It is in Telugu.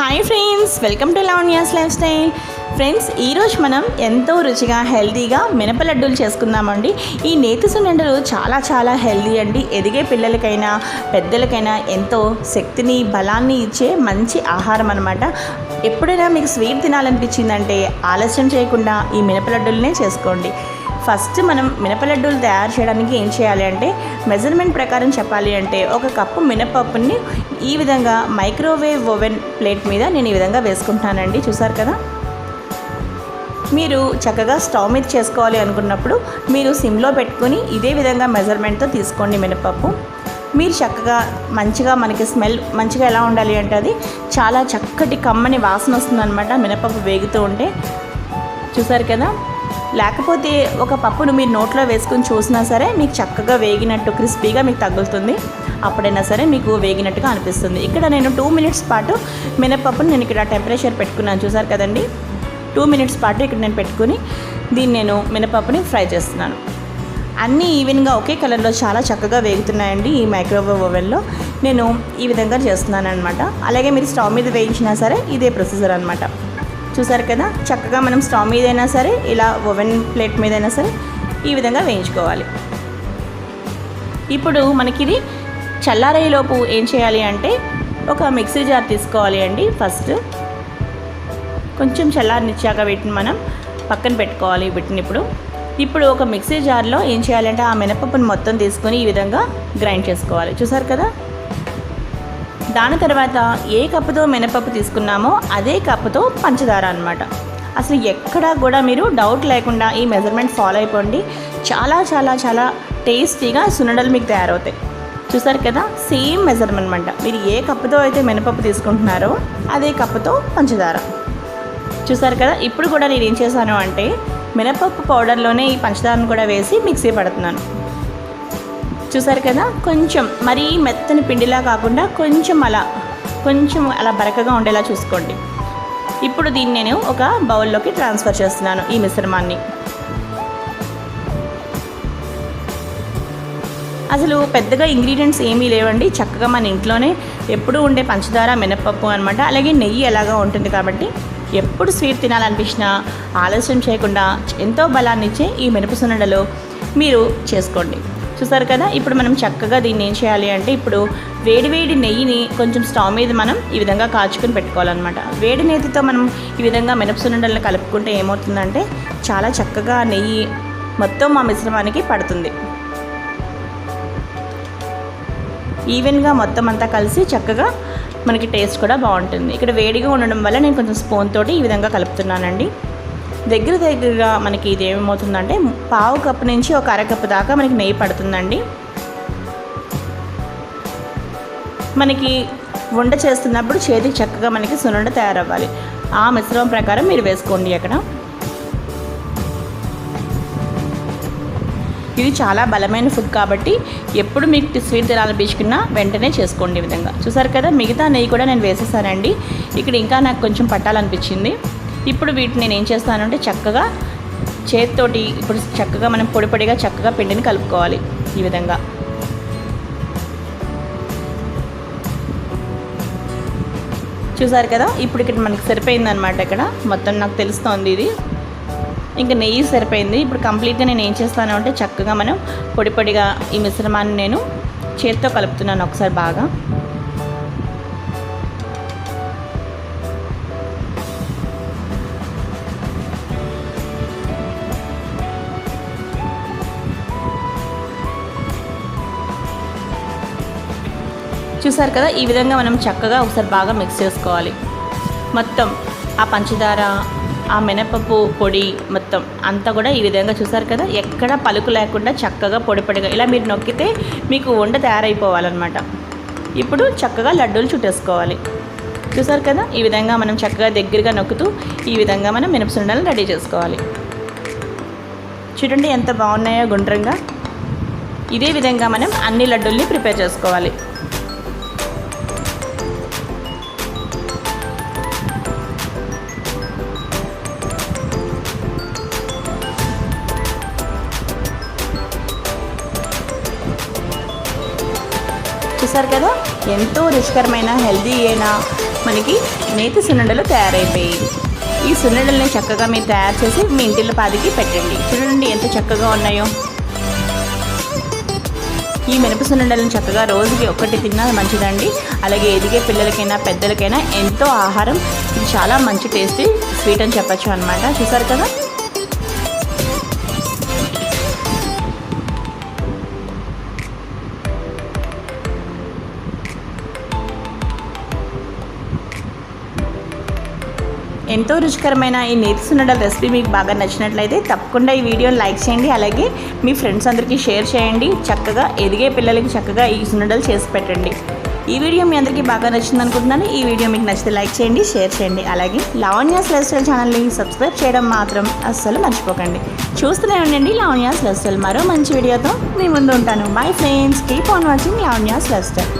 Hi friends, welcome to Lavanya's life style. Friends, ఈరోజు మనం ఎంతో రుచిగా హెల్తీగా మినప లడ్డూలు చేసుకుందామండి. ఈ నేతి సున్నుండలు చాలా హెల్తీ అండి. ఎదిగే పిల్లలకైనా పెద్దలకైనా ఎంతో శక్తిని బలాన్ని ఇచ్చే మంచి ఆహారం అన్నమాట. ఎప్పుడైనా మీకు స్వీట్ తినాలనిపించిందంటే ఆలస్యం చేయకుండా ఈ మినప లడ్డూలనే చేసుకోండి. ఫస్ట్ మనం మినప లడ్డూలు తయారు చేయడానికి ఏం చేయాలి అంటే, మెజర్మెంట్ ప్రకారం చెప్పాలి అంటే, ఒక కప్పు మినపప్పుని ఈ విధంగా మైక్రోవేవ్ ఓవెన్ ప్లేట్ మీద నేను ఈ విధంగా వేసుకుంటానండి. చూసారు కదా. మీరు చక్కగా స్టవ్ మీద చేసుకోవాలి అనుకున్నప్పుడు మీరు సిమ్లో పెట్టుకొని ఇదే విధంగా మెజర్మెంట్తో తీసుకోండి మినపప్పు. మీరు చక్కగా మంచిగా మనకి స్మెల్ మంచిగా ఎలా ఉండాలి అంటే, అది చాలా చక్కటి కమ్మని వాసన వస్తుందన్నమాట మినపప్పు వేగుతూ ఉంటే. చూసారు కదా. లేకపోతే ఒక పప్పును మీరు నోట్లో వేసుకొని చూసినా సరే మీకు చక్కగా వేగినట్టు క్రిస్పీగా మీకు తగులుతుంది. అప్పుడైనా సరే మీకు వేగినట్టుగా అనిపిస్తుంది. ఇక్కడ నేను 2 మినిట్స్ పాటు మినపప్పును నేను ఇక్కడ టెంపరేచర్ పెట్టుకున్నాను. చూసారు కదండి. 2 మినిట్స్ పాటు ఇక్కడ నేను పెట్టుకుని దీన్ని నేను మినపప్పుని ఫ్రై చేస్తున్నాను. అన్నీ ఈవెన్గా ఒకే కలర్లో చాలా చక్కగా వేగుతున్నాయండి. ఈ మైక్రోవేవ్ ఓవెన్లో నేను ఈ విధంగా చేస్తున్నాను అనమాట. అలాగే మీరు స్టవ్ మీద వేయించినా సరే ఇదే ప్రొసీజర్ అనమాట. చూసారు కదా. చక్కగా మనం స్టవ్ మీదైనా సరే ఇలా ఓవెన్ ప్లేట్ మీదైనా సరే ఈ విధంగా వేయించుకోవాలి. ఇప్పుడు మనకి ఇది చల్లారేలోపు ఏం చేయాలి అంటే, ఒక మిక్సీ జార్ తీసుకోవాలి అండి. ఫస్ట్ కొంచెం చల్లారనిచ్చాక వీటిని మనం పక్కన పెట్టుకోవాలి. వీటిని ఇప్పుడు ఒక మిక్సీ జార్లో ఏం చేయాలంటే, ఆ మినపప్పును మొత్తం తీసుకొని ఈ విధంగా గ్రైండ్ చేసుకోవాలి. చూసారు కదా. దాని తర్వాత ఏ కప్పుతో మినపప్పు తీసుకున్నామో అదే కప్పుతో పంచదార అనమాట. అసలు ఎక్కడా కూడా మీరు డౌట్ లేకుండా ఈ మెజర్మెంట్ ఫాలో అయిపోండి. చాలా టేస్టీగా సున్నుండలు మీకు తయారవుతాయి. చూసారు కదా. సేమ్ మెజర్మెంట్ అనమాట. మీరు ఏ కప్పుతో అయితే మినపప్పు తీసుకుంటున్నారో అదే కప్పుతో పంచదార. చూసారు కదా. ఇప్పుడు కూడా నేను ఏం చేశాను అంటే, మినపప్పు పౌడర్లోనే ఈ పంచదారను కూడా వేసి మిక్సీ పడుతున్నాను. చూసారు కదా. కొంచెం మరీ మెత్తని పిండిలా కాకుండా కొంచెం అలా బరకగా ఉండేలా చూసుకోండి. ఇప్పుడు దీన్ని నేను ఒక బౌల్లోకి ట్రాన్స్ఫర్ చేస్తున్నాను ఈ మిశ్రమాన్ని. అసలు పెద్దగా ఇంగ్రీడియంట్స్ ఏమీ లేవండి. చక్కగా మన ఇంట్లోనే ఎప్పుడూ ఉండే పంచదార, మినపప్పు అనమాట. అలాగే నెయ్యి ఎలాగా ఉంటుంది కాబట్టి ఎప్పుడు స్వీట్ తినాలనిపించినా ఆలస్యం చేయకుండా ఎంతో బలాన్ని ఇచ్చే ఈ మినప సున్నుండలు మీరు చేసుకోండి. చూసారు కదా. ఇప్పుడు మనం చక్కగా దీన్ని ఏం చేయాలి అంటే, ఇప్పుడు వేడి నెయ్యిని కొంచెం స్టవ్ మీద మనం ఈ విధంగా కాచుకొని పెట్టుకోవాలన్నమాట. వేడి నెయ్యితో మనం ఈ విధంగా మినప సున్నుండలను కలుపుకుంటే ఏమవుతుందంటే, చాలా చక్కగా నెయ్యి మొత్తం మా మిశ్రమానికి పడుతుంది. ఈవెన్గా మొత్తం అంతా కలిసి చక్కగా మనకి టేస్ట్ కూడా బాగుంటుంది. ఇక్కడ వేడిగా ఉండడం వల్ల నేను కొంచెం స్పూన్ తోటి ఈ విధంగా కలుపుతున్నానండి. దగ్గరగా మనకి ఇది ఏమవుతుందంటే, పావు కప్పు నుంచి ఒక అరకప్పు దాకా మనకి నెయ్యి పడుతుందండి. మనకి వంట చేస్తున్నప్పుడు చేతికి చక్కగా మనకి సున్నుండ తయారవ్వాలి. ఆ మిశ్రమం ప్రకారం మీరు వేసుకోండి. అక్కడ ఇది చాలా బలమైన ఫుడ్ కాబట్టి ఎప్పుడు మీకు స్వీట్ తినాలనిపించుకున్నా వెంటనే చేసుకోండి ఈ విధంగా. చూసారు కదా. మిగతా నెయ్యి కూడా నేను వేసేసానండి. ఇక్కడ ఇంకా నాకు కొంచెం పట్టాలనిపించింది. ఇప్పుడు వీటిని నేను ఏం చేస్తానంటే, చక్కగా చేతితోటి ఇప్పుడు చక్కగా మనం పొడిగా చక్కగా పిండిని కలుపుకోవాలి ఈ విధంగా. చూసారు కదా. ఇప్పుడు ఇక్కడ మనకి సరిపోయిందనమాట. ఇక్కడ మొత్తం నాకు తెలుస్తోంది ఇది. ఇంకా నెయ్యి సరిపోయింది. ఇప్పుడు కంప్లీట్గా నేను ఏం చేస్తాను అంటే, చక్కగా మనం పొడిగా ఈ మిశ్రమాన్ని నేను చేతితో కలుపుతున్నాను ఒకసారి బాగా. చూసారు కదా. ఈ విధంగా మనం చక్కగా ఒకసారి బాగా మిక్స్ చేసుకోవాలి. మొత్తం ఆ పంచదార, ఆ మినపప్పు పొడి మొత్తం అంతా కూడా ఈ విధంగా. చూసారు కదా. ఎక్కడ పలుకు లేకుండా చక్కగా పొడిగా ఇలా మీరు నొక్కితే మీకు వండ తయారైపోవాలన్నమాట. ఇప్పుడు చక్కగా లడ్డూలు చుట్టేసుకోవాలి. చూసారు కదా. ఈ విధంగా మనం చక్కగా దగ్గరగా నొక్కుతూ ఈ విధంగా మనం మినప సున్నుండలు రెడీ చేసుకోవాలి. చూడండి ఎంత బాగున్నాయో గుండ్రంగా. ఇదే విధంగా మనం అన్ని లడ్డూల్ని ప్రిపేర్ చేసుకోవాలి. చూసారు కదా, ఎంతో రుచికరమైన హెల్దీ అయినా మనకి నేతి సున్నుండలు తయారైపోయాయి. ఈ సున్నుండల్ని చక్కగా మీరు తయారు చేసి మీ ఇంటిలో పాదికి పెట్టండి. చూడండి ఎంత చక్కగా ఉన్నాయో. ఈ మినప సున్నుండలను చక్కగా రోజుకి ఒకటి తిన్నా మంచిదండి. అలాగే ఎదిగే పిల్లలకైనా పెద్దలకైనా ఎంతో ఆహారం. ఇది చాలా మంచి టేస్టీ స్వీట్ అని చెప్పచ్చు అనమాట. చూసారు కదా. ఎంతో రుచికరమైన ఈ నేతి సున్నుండల రెసిపీ మీకు బాగా నచ్చినట్లయితే తప్పకుండా ఈ వీడియోని లైక్ చేయండి. అలాగే మీ ఫ్రెండ్స్ అందరికీ షేర్ చేయండి. చక్కగా ఎదిగే పిల్లలకి చక్కగా ఈ సున్నుండలు చేసి పెట్టండి. ఈ వీడియో మీ అందరికీ బాగా నచ్చింది అనుకుంటున్నాను. ఈ వీడియో మీకు నచ్చితే లైక్ చేయండి, షేర్ చేయండి. అలాగే లావణ్యాస్ లైఫ్ స్టైల్ ఛానల్ని సబ్స్క్రైబ్ చేయడం మాత్రం అస్సలు మర్చిపోకండి. చూస్తూనే ఉండండి లావణ్యాస్ లైఫ్ స్టైల్. మరో మంచి వీడియోతో మీ ముందు ఉంటాను. Bye friends, keep on watching Lavanya's life style.